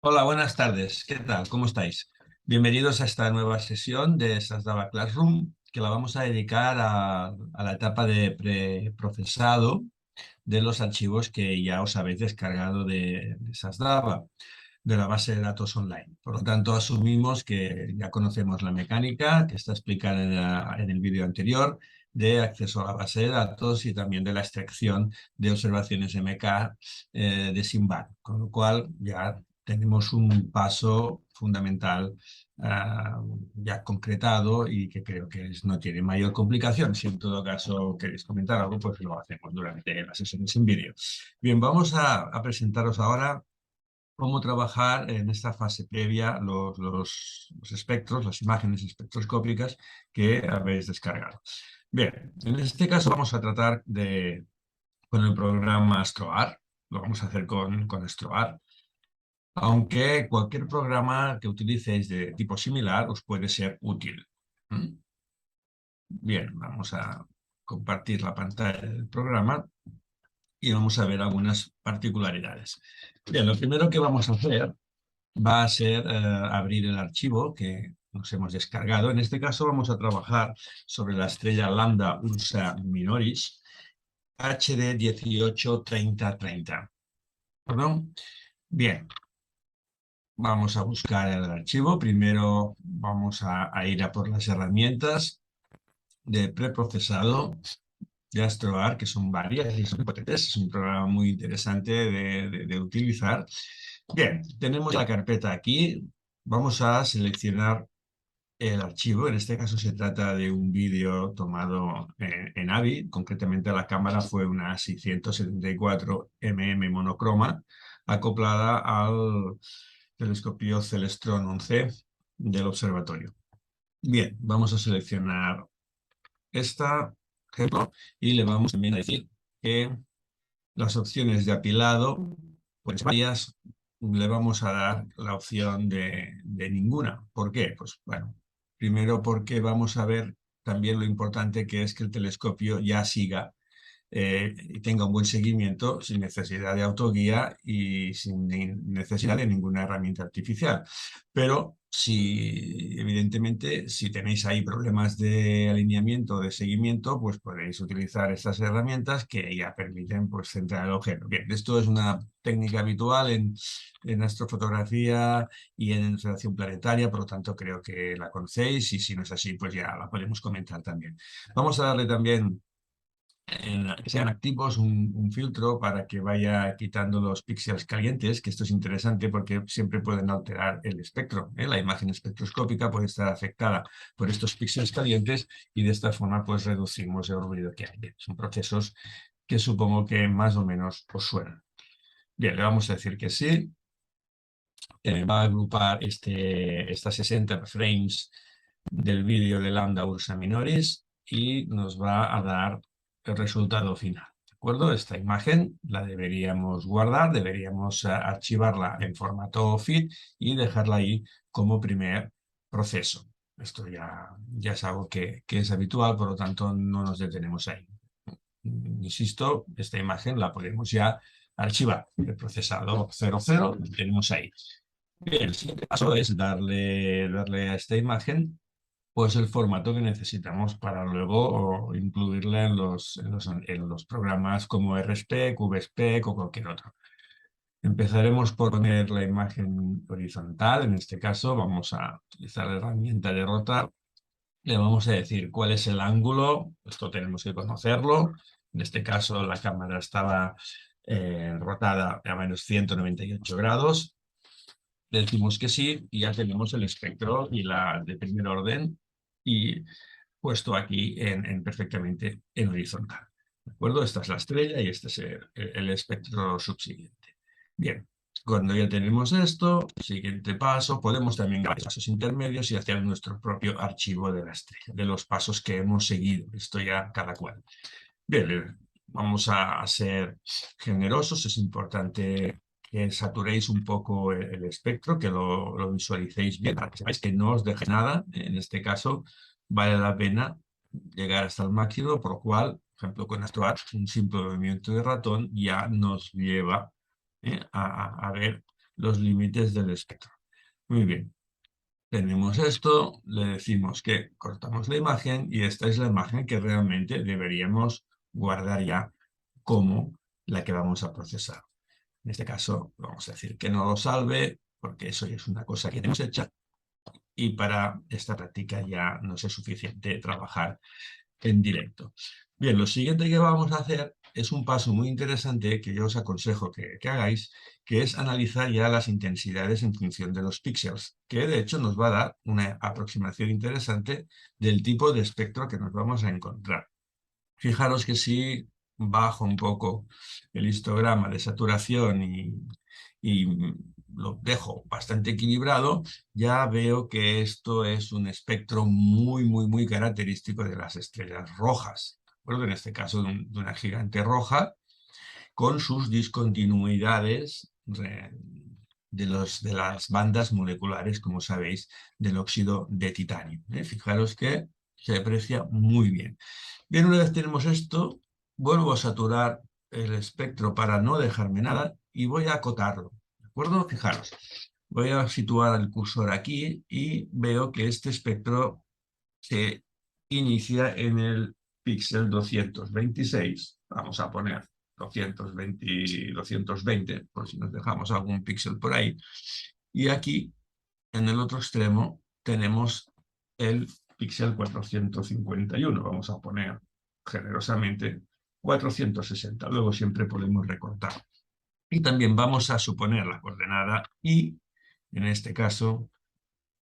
Hola, buenas tardes. ¿Qué tal? ¿Cómo estáis? Bienvenidos a esta nueva sesión de Sasdava Classroom, que la vamos a dedicar a la etapa de preprocesado de los archivos que ya os habéis descargado de Sasdava, de la base de datos online. Por lo tanto, asumimos que ya conocemos la mecánica que está explicada en el vídeo anterior de acceso a la base de datos y también de la extracción de observaciones MK de Simbar, con lo cual ya tenemos un paso fundamental ya concretado y que creo que no tiene mayor complicación. Si en todo caso queréis comentar algo, pues lo hacemos durante las sesiones en vídeo. Bien, vamos a presentaros ahora cómo trabajar en esta fase previa los espectros, las imágenes espectroscópicas que habéis descargado. Bien, en este caso vamos a tratar con el programa AstroArt, lo vamos a hacer con AstroArt, aunque cualquier programa que utilicéis de tipo similar os puede ser útil. ¿Mm? Bien, vamos a compartir la pantalla del programa y vamos a ver algunas particularidades. Bien, lo primero que vamos a hacer va a ser abrir el archivo que nos hemos descargado. En este caso vamos a trabajar sobre la estrella Lambda Ursa Minoris HD 183030. ¿Perdón? Bien, vamos a buscar el archivo. Primero vamos a ir a por las herramientas de preprocesado de AstroArt, que son varias y son potentes. Es un programa muy interesante de utilizar. Bien, tenemos la carpeta aquí. Vamos a seleccionar el archivo. En este caso se trata de un vídeo tomado en AVI. Concretamente la cámara fue una 674 monocroma acoplada al telescopio Celestron 11 del observatorio. Bien, vamos a seleccionar esta ejemplo y le vamos también a decir que las opciones de apilado, pues varias, le vamos a dar la opción de ninguna. ¿Por qué? Pues bueno, primero porque vamos a ver también lo importante que es que el telescopio ya siga y tenga un buen seguimiento sin necesidad de autoguía y sin necesidad de ninguna herramienta artificial. Pero si, evidentemente, si tenéis ahí problemas de alineamiento o de seguimiento, pues podéis utilizar estas herramientas que ya permiten pues, centrar el objeto. Bien, esto es una técnica habitual en astrofotografía y en observación planetaria, por lo tanto creo que la conocéis y si no es así, pues ya la podemos comentar también. Vamos a darle también que sean activos un filtro para que vaya quitando los píxeles calientes, que esto es interesante porque siempre pueden alterar el espectro. La imagen espectroscópica puede estar afectada por estos píxeles calientes y de esta forma pues reducimos el ruido que hay. Bien, son procesos que supongo que más o menos os suenan. Bien, le vamos a decir que sí. Va a agrupar estas 60 frames del vídeo de Lambda Ursa Minoris y nos va a dar el resultado final. ¿De acuerdo? Esta imagen la deberíamos guardar, deberíamos archivarla en formato FIT y dejarla ahí como primer proceso. Esto ya es algo que es habitual, por lo tanto no nos detenemos ahí. Insisto, esta imagen la podemos ya archivar. El procesado 00 lo tenemos ahí. Bien, el siguiente paso es darle a esta imagen pues el formato que necesitamos para luego incluirla en los programas como RSpec, VSpec o cualquier otro. Empezaremos por poner la imagen horizontal. En este caso vamos a utilizar la herramienta de rotar. Le vamos a decir cuál es el ángulo. Esto tenemos que conocerlo. En este caso la cámara estaba rotada a menos 198 grados. Le decimos que sí y ya tenemos el espectro y la de primer orden y puesto aquí perfectamente en horizontal. ¿De acuerdo? Esta es la estrella y este es el espectro subsiguiente. Bien, cuando ya tenemos esto, siguiente paso, podemos también grabar pasos intermedios y hacer nuestro propio archivo de la estrella, de los pasos que hemos seguido. Esto ya cada cual. Bien, vamos a ser generosos. Es importante que saturéis un poco el espectro, que lo visualicéis bien, para que sepáis que no os deje nada. En este caso, vale la pena llegar hasta el máximo, por lo cual, por ejemplo, con AstroArt, un simple movimiento de ratón ya nos lleva a ver los límites del espectro. Muy bien. Tenemos esto, le decimos que cortamos la imagen y esta es la imagen que realmente deberíamos guardar ya como la que vamos a procesar. En este caso, vamos a decir que no lo salve, porque eso ya es una cosa que tenemos hecha y para esta práctica ya nos es suficiente trabajar en directo. Bien, lo siguiente que vamos a hacer es un paso muy interesante que yo os aconsejo que hagáis, que es analizar ya las intensidades en función de los píxeles, que de hecho nos va a dar una aproximación interesante del tipo de espectro que nos vamos a encontrar. Fijaros que si bajo un poco el histograma de saturación y lo dejo bastante equilibrado, ya veo que esto es un espectro muy característico de las estrellas rojas. ¿De acuerdo? En este caso de una gigante roja con sus discontinuidades de las bandas moleculares, como sabéis, del óxido de titanio. Fijaros que se aprecia muy bien. Bien, una vez tenemos esto, vuelvo a saturar el espectro para no dejarme nada y voy a acotarlo. ¿De acuerdo? Fijaros, voy a situar el cursor aquí y veo que este espectro se inicia en el píxel 226. Vamos a poner 220, por si nos dejamos algún píxel por ahí. Y aquí, en el otro extremo, tenemos el píxel 451. Vamos a poner generosamente 460. Luego siempre podemos recortar. Y también vamos a suponer la coordenada y, en este caso,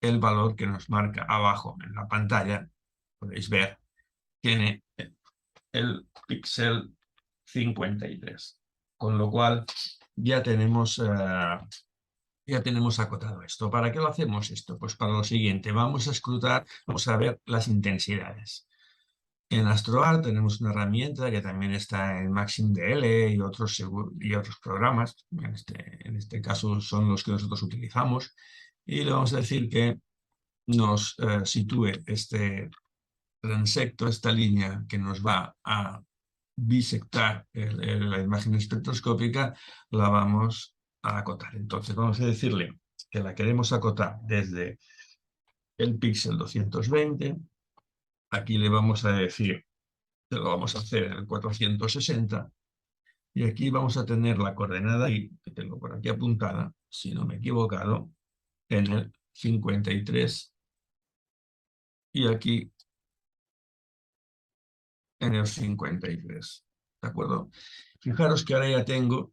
el valor que nos marca abajo en la pantalla, podéis ver, tiene el píxel 53. Con lo cual ya tenemos acotado esto. ¿Para qué lo hacemos esto? Pues para lo siguiente, vamos a escrutar, vamos a ver las intensidades. En AstroArt tenemos una herramienta que también está en MaximDL y otros programas, en este caso son los que nosotros utilizamos, y le vamos a decir que nos sitúe este transecto, esta línea que nos va a bisectar la imagen espectroscópica, la vamos a acotar. Entonces vamos a decirle que la queremos acotar desde el píxel 220. Aquí le vamos a decir que lo vamos a hacer en el 460. Y aquí vamos a tener la coordenada, y que tengo por aquí apuntada, si no me he equivocado, en el 53. Y aquí en el 53. ¿De acuerdo? Fijaros que ahora ya tengo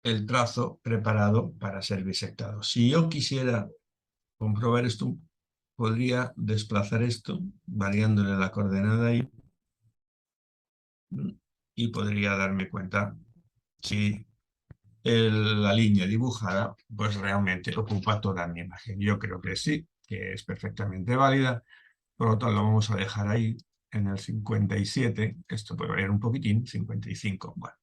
el trazo preparado para ser bisectado. Si yo quisiera comprobar esto, podría desplazar esto, variándole la coordenada ahí, y podría darme cuenta si la línea dibujada pues realmente ocupa toda mi imagen. Yo creo que sí, que es perfectamente válida. Por lo tanto, lo vamos a dejar ahí en el 57. Esto puede variar un poquitín, 55. Bueno,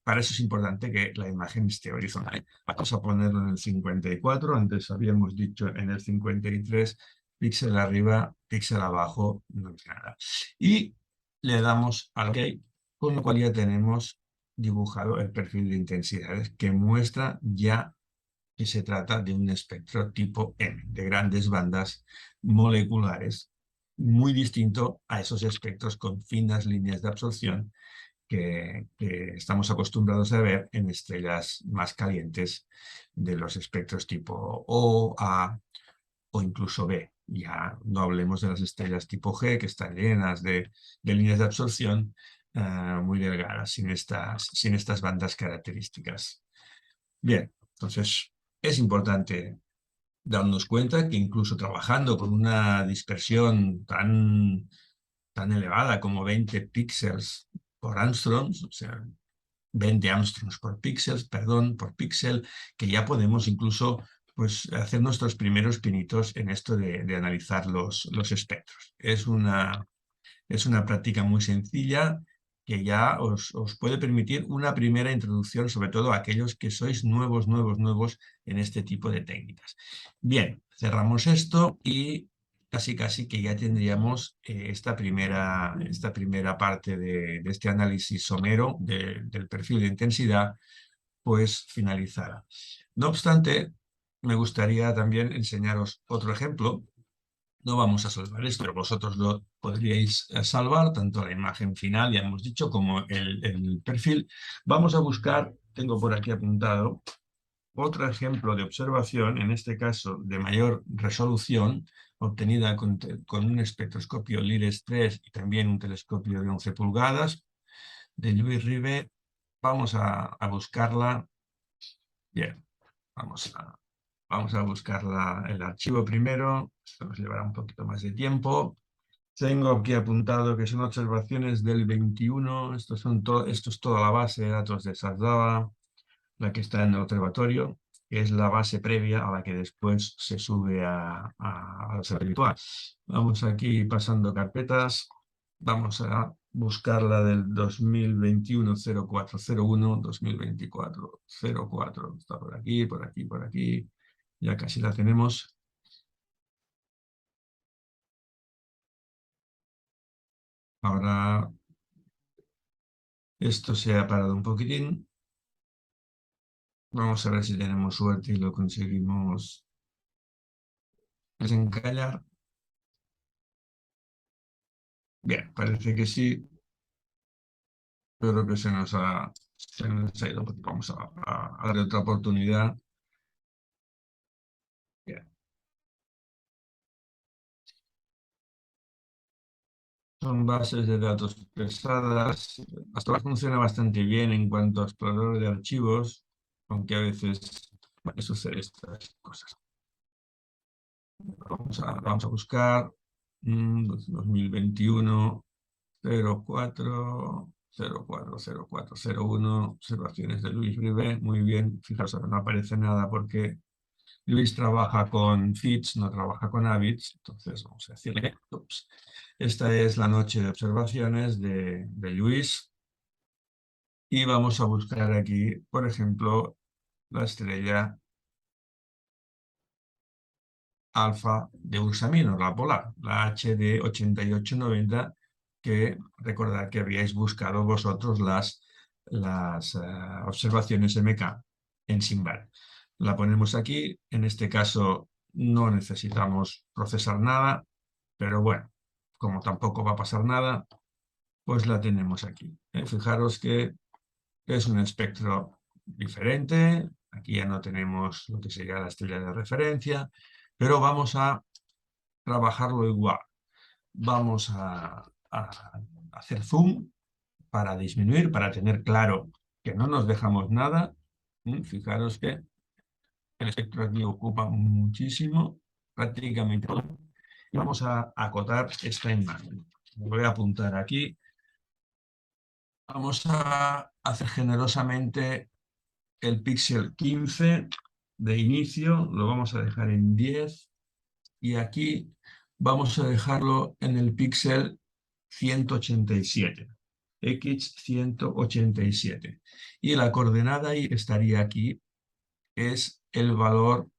para eso es importante que la imagen esté horizontal. Vamos a ponerlo en el 54. Antes habíamos dicho en el 53, píxel arriba, píxel abajo, no hay nada. Y le damos al OK, con lo cual ya tenemos dibujado el perfil de intensidades que muestra ya que se trata de un espectro tipo M, de grandes bandas moleculares, muy distinto a esos espectros con finas líneas de absorción que estamos acostumbrados a ver en estrellas más calientes de los espectros tipo O, A o incluso B. Ya no hablemos de las estrellas tipo G, que están llenas de líneas de absorción muy delgadas, sin estas bandas características. Bien, entonces es importante darnos cuenta que incluso trabajando con una dispersión tan elevada como 20 píxeles por angstroms, o sea, 20 angstroms por píxeles, perdón, por píxel, que ya podemos incluso pues, hacer nuestros primeros pinitos en esto de analizar los espectros. Es una práctica muy sencilla que ya os puede permitir una primera introducción, sobre todo a aquellos que sois nuevos en este tipo de técnicas. Bien, cerramos esto y casi que ya tendríamos esta primera parte de este análisis somero del perfil de intensidad pues finalizada. No obstante, me gustaría también enseñaros otro ejemplo. No vamos a salvar esto, pero vosotros lo podríais salvar, tanto la imagen final, ya hemos dicho, como el perfil. Vamos a buscar, tengo por aquí apuntado, otro ejemplo de observación, en este caso de mayor resolución, obtenida con un espectroscopio LIRES 3 y también un telescopio de 11 pulgadas, de Lluís Ribe. Vamos a buscarla. Bien, vamos a buscar el archivo primero. Esto nos llevará un poquito más de tiempo. Tengo aquí apuntado que son observaciones del 21. Esto es toda la base de datos de SASDAVA, la que está en el observatorio, que es la base previa a la que después se sube a la sala virtual. Vamos aquí pasando carpetas. Vamos a buscar la del 2021-0401, 2024-04. Está por aquí, por aquí, por aquí. Ya casi la tenemos. Ahora esto se ha parado un poquitín. Vamos a ver si tenemos suerte y lo conseguimos desencallar. Bien, parece que sí, pero que se nos ha ido. Vamos a darle otra oportunidad. Bien. Son bases de datos pesadas. Hasta ahora funciona bastante bien en cuanto a explorador de archivos, aunque a veces sucede estas cosas. Vamos a buscar 2021 04 04 04 01, observaciones de Lluís Ribe. Muy bien, fijaos, ahora no aparece nada porque Luis trabaja con feeds, no trabaja con habits. Entonces vamos a decirle, ups, esta es la noche de observaciones de Luis, y vamos a buscar aquí, por ejemplo, la estrella alfa de Ursa Minor, la polar, la HD 8890, que recordad que habíais buscado vosotros las observaciones MK en SIMBAL. La ponemos aquí. En este caso no necesitamos procesar nada, pero bueno, como tampoco va a pasar nada, pues la tenemos aquí. Fijaros que es un espectro diferente. Aquí ya no tenemos lo que sería la estrella de referencia, pero vamos a trabajarlo igual. Vamos a hacer zoom para disminuir, para tener claro que no nos dejamos nada. Fijaros que el espectro aquí ocupa muchísimo, prácticamente todo. Y vamos a acotar esta imagen. Me voy a apuntar aquí. Vamos a hacer generosamente el píxel 15 de inicio, lo vamos a dejar en 10, y aquí vamos a dejarlo en el píxel 187, X187. Y la coordenada ahí estaría aquí, es el valor,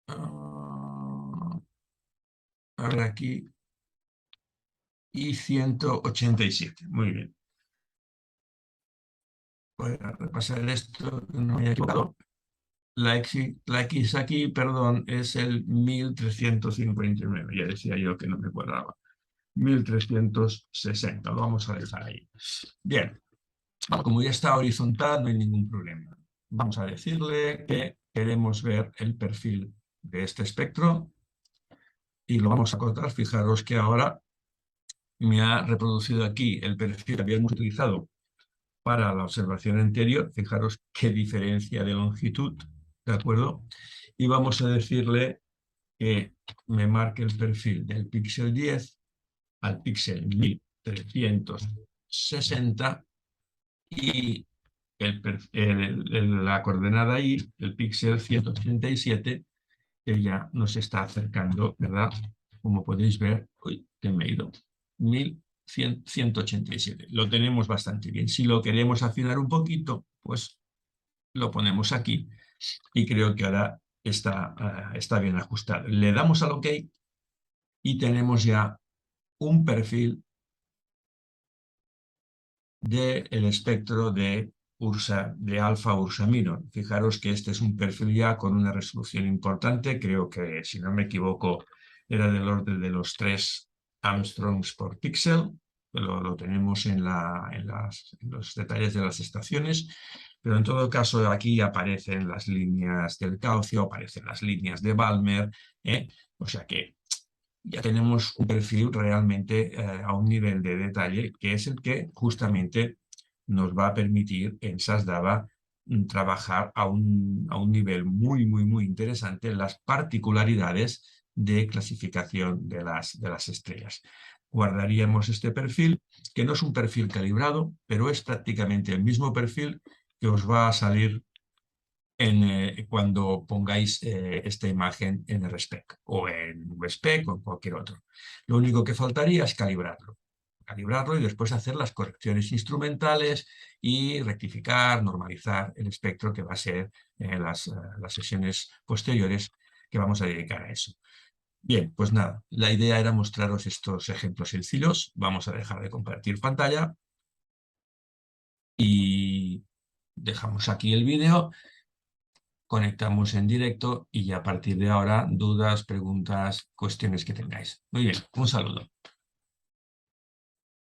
a ver aquí, y 187. Muy bien. Voy a repasar esto, no me he equivocado. La X aquí, perdón, es el 1359. Ya decía yo que no me cuadraba. 1360. Lo vamos a dejar ahí. Bien. Como ya está horizontal, no hay ningún problema. Vamos a decirle que queremos ver el perfil de este espectro y lo vamos a cortar. Fijaros que ahora me ha reproducido aquí el perfil que habíamos utilizado para la observación anterior. Fijaros qué diferencia de longitud, ¿de acuerdo? Y vamos a decirle que me marque el perfil del píxel 10 al píxel 1360, y la coordenada ahí, el píxel 187, que ya nos está acercando, ¿verdad? Como podéis ver, uy, que me he ido, 1187. Lo tenemos bastante bien. Si lo queremos afinar un poquito, pues lo ponemos aquí, y creo que ahora está bien ajustado. Le damos al OK y tenemos ya un perfil del espectro de de alfa Ursa Minor. Fijaros que este es un perfil ya con una resolución importante, creo que si no me equivoco era del orden de los 3 Armstrongs por píxel, lo tenemos en los detalles de las estaciones, pero en todo caso aquí aparecen las líneas del Caucio, aparecen las líneas de Balmer, o sea que ya tenemos un perfil realmente a un nivel de detalle que es el que justamente nos va a permitir en SASDAVA trabajar a un nivel muy interesante las particularidades de clasificación de las estrellas. Guardaríamos este perfil, que no es un perfil calibrado, pero es prácticamente el mismo perfil que os va a salir cuando pongáis esta imagen en RSpec o en VSpec o en cualquier otro. Lo único que faltaría es calibrarlo y después hacer las correcciones instrumentales y rectificar, normalizar el espectro que va a ser las sesiones posteriores que vamos a dedicar a eso. Bien, pues nada, la idea era mostraros estos ejemplos sencillos. Vamos a dejar de compartir pantalla y dejamos aquí el vídeo. Conectamos en directo y ya a partir de ahora, dudas, preguntas, cuestiones que tengáis. Muy bien, un saludo.